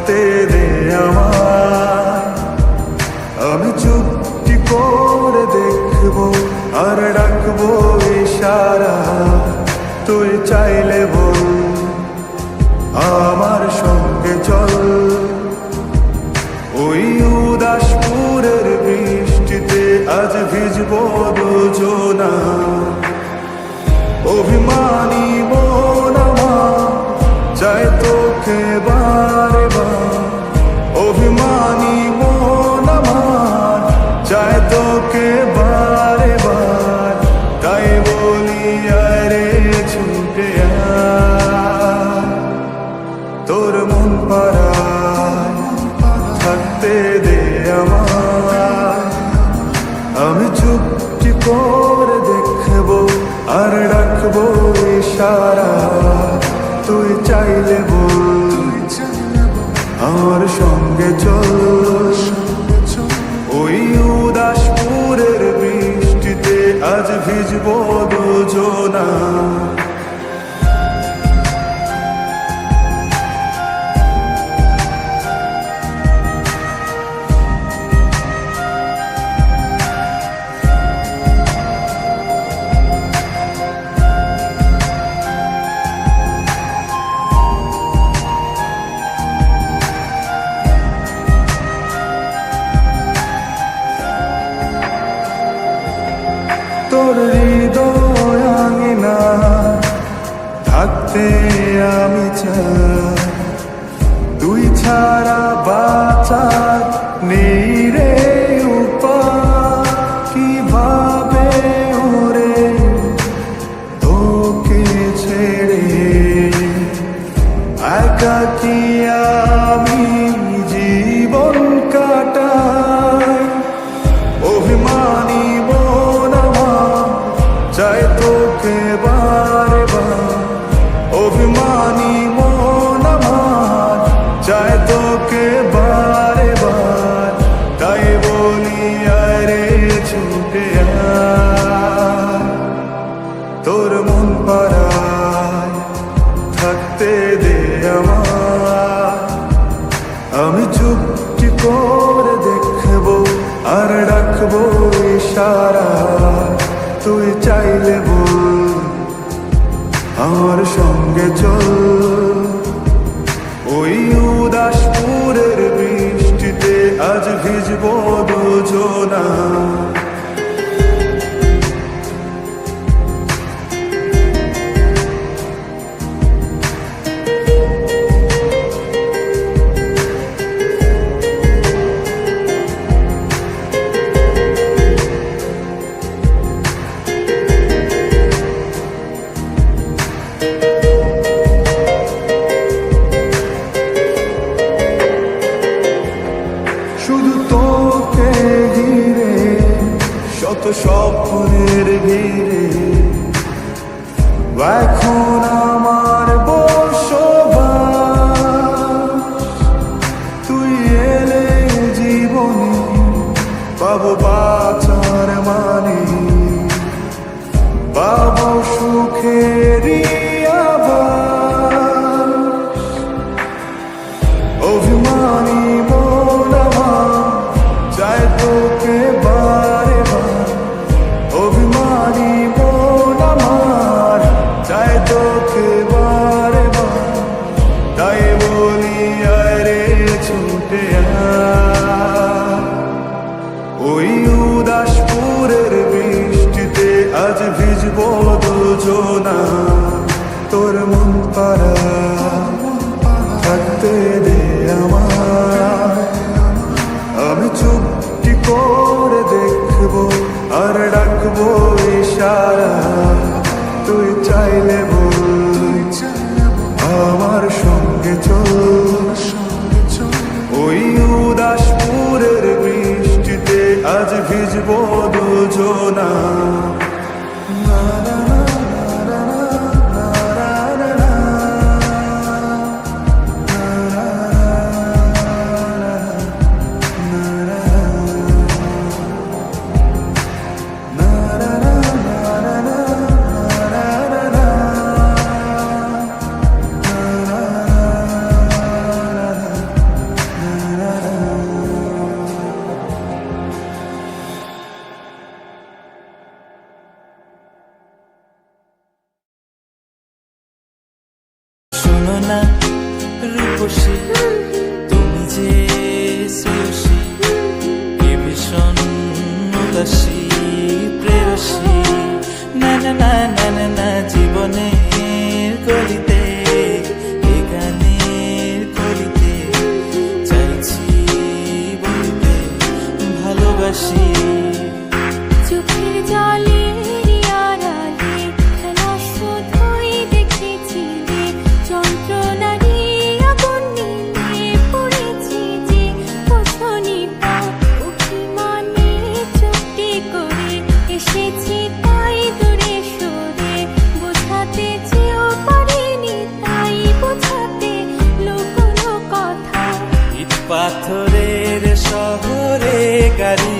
থাকতে দে আমায়। আমি চুপটি করে দেখবো আর ডাকবো ইশারা, তুই চাইলে বল আমার সঙ্গে চল। ওই উদাসপুরের বৃষ্টিতে আজ ভিজবো দুজনা। অভিমানী মন আমার চায় তোকে বারে বার, অভিমানী মন আমার চায় তোকে বারে বার। তাই বলি আরে ছুটে আয়, তোর মন পাড়ায় থাকতে দে আমায়। আমি চুপটি করে দেখবো আর ডাকবো ইশারা, তুই চাইলে বল আমার সঙ্গে চল। ওই উদাসপুরের বৃষ্টিতে আজ ভিজবো দুজনা। তোর হৃদয় আঙিনা থাকতে আমি চাই, তুই ছাড়া বাঁচার নেই রে উপায়। কিভাবে ওরে তোকে ছেড়ে একাকী আমি জীবন কাটাই। অভিমানী মন আমার চায় তোকে বারে বার, অভিমানী মন আমার চায় তোকে বারে বার। তাই বলি আরে ছুটে আয়, তোর মন পাড়ায় থাকতে দে আমায়। আমি চুপটি করে দেখবো আর ডাকবো ইশারা, তুই চাইলে বল আমার সঙ্গে চল। ওই উদাসপুরের বৃষ্টিতে আজ ভিজবো দুজনা। শুধু তোকে ঘিরে শত স্বপ্নের ভিড়ে এখন আমার বসবাস। তুই এলে জীবনে পাবো বাঁচার মানে, পাবো সুখেরই আভাস। অভিমানী মন আমার চায় তোকে বারে বার, অভিমানী মন আমার চায় তোকে বারে বার। তাই বলি আরে ছুটে আয়, ওই উদাসপুরের বৃষ্টিতে আজ ভিজবো দুজনা। তোর মন পাড়ায় থাকতে দে আমায়। আমি চুপটি করে দেখবো আর ডাকবো ইশারা, তুই চাইলে বল আমার সঙ্গে চল। ওই উদাসপুরের বৃষ্টিতে আজ ভিজবো দুজনা। না না না না না। তুমি যে শ্রেয়সী এ ভীষণ উদাসী প্রেয়সী, না না না না না না জীবনের কলিতে এ গানের কলিতে চাইছি বলতে ভালোবাসি। চোখের জলের আড়ালে খেলা শুধুই দেখেছিলে, যন্ত্রণারই আগুন নিয়ে পড়েছি যে বোঝনি তা। অভিমানে চুপটি করে এসেছি তাই দূরে সরে, বোঝাতে চেয়েও পারিনি তাই বোঝাতে লুকোনো কথা। ইট পাথরের শহরে গাড়ি